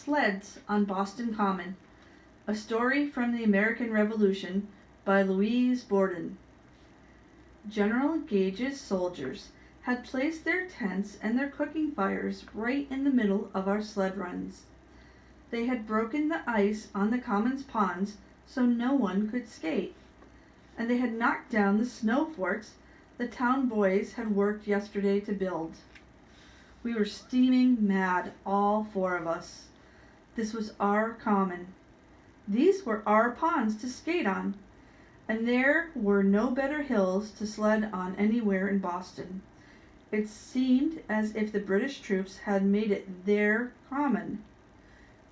Sleds on Boston Common, a story from the American Revolution by Louise Borden. General Gage's soldiers had placed their tents and their cooking fires right in the middle of our sled runs. They had broken the ice on the Common's ponds so no one could skate, and they had knocked down the snow forts the town boys had worked yesterday to build. We were steaming mad, all four of us. This was our common. These were our ponds to skate on, and there were no better hills to sled on anywhere in Boston. It seemed as if the British troops had made it their common.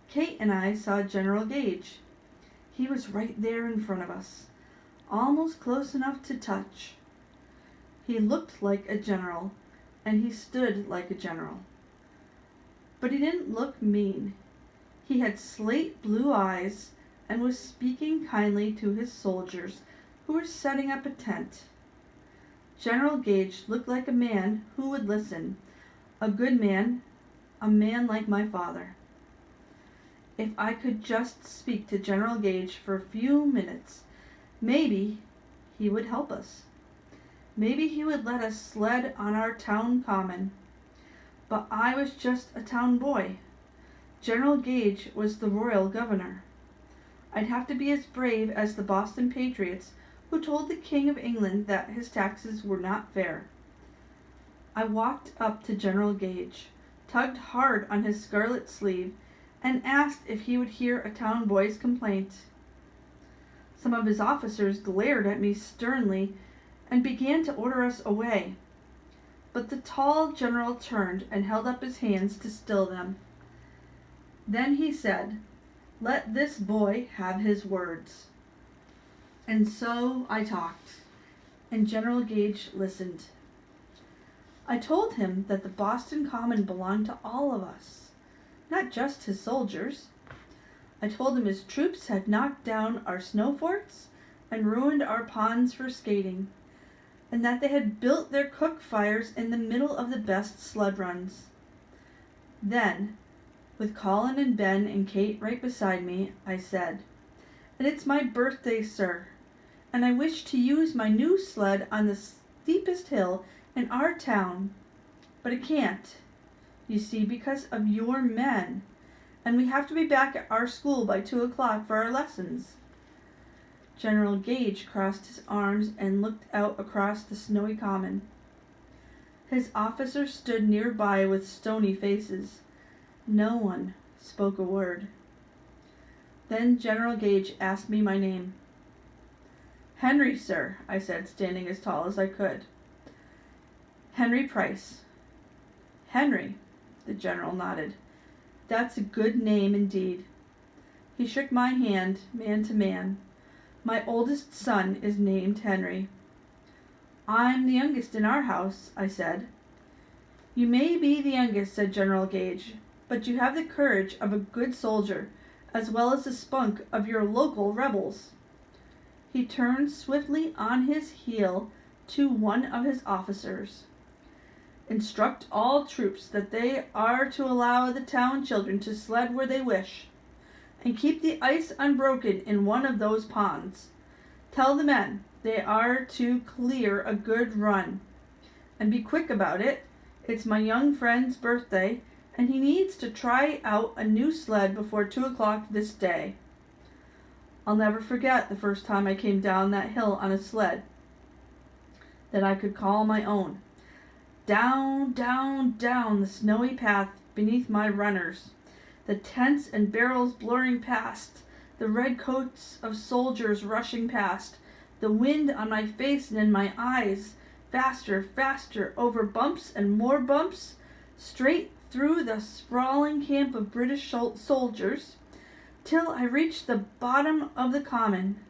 Kate and I saw General Gage. He was right there in front of us, almost close enough to touch. He looked like a general, and he stood like a general. But he didn't look mean. He had slate blue eyes and was speaking kindly to his soldiers who were setting up a tent. General Gage looked like a man who would listen, a good man, a man like my father. If I could just speak to General Gage for a few minutes, maybe he would help us. Maybe he would let us sled on our town common. But I was just a town boy. General Gage was the royal governor. I'd have to be as brave as the Boston patriots who told the King of England that his taxes were not fair. I walked up to General Gage, tugged hard on his scarlet sleeve, and asked if he would hear a town boy's complaint. Some of his officers glared at me sternly and began to order us away. But the tall general turned and held up his hands to still them. Then he said, "Let this boy have his words." And so I talked, and General Gage listened. I told him that the Boston Common belonged to all of us, not just his soldiers. I told him his troops had knocked down our snow forts and ruined our ponds for skating, and that they had built their cook fires in the middle of the best sled runs. Then, with Colin and Ben and Kate right beside me, I said, "And it's my birthday, sir, and I wish to use my new sled on the steepest hill in our town, but I can't, you see, because of your men, and we have to be back at our school by 2:00 for our lessons." General Gage crossed his arms and looked out across the snowy common. His officers stood nearby with stony faces. No one spoke a word. Then General Gage asked me my name. "Henry, sir," I said, standing as tall as I could. "Henry Price." "Henry," the general nodded. "That's a good name indeed." He shook my hand, man to man. "My oldest son is named Henry." "I'm the youngest in our house," I said. "You may be the youngest," said General Gage, "but you have the courage of a good soldier, as well as the spunk of your local rebels." He turned swiftly on his heel to one of his officers. "Instruct all troops that they are to allow the town children to sled where they wish, and keep the ice unbroken in one of those ponds. Tell the men they are to clear a good run, and be quick about it. It's my young friend's birthday, and he needs to try out a new sled before 2:00 this day." I'll never forget the first time I came down that hill on a sled that I could call my own. Down, down, down the snowy path beneath my runners, the tents and barrels blurring past, the red coats of soldiers rushing past, the wind on my face and in my eyes, faster, faster, over bumps and more bumps, straight through the sprawling camp of British soldiers, till I reached the bottom of the common.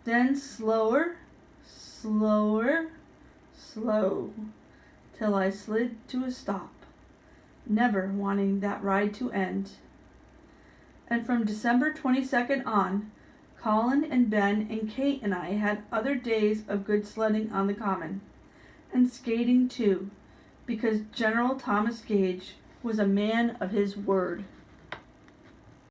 Then slower, slower, slow, till I slid to a stop, never wanting that ride to end. And from December 22nd on, Colin and Ben and Kate and I had other days of good sledding on the common, and skating too, because General Thomas Gage was a man of his word.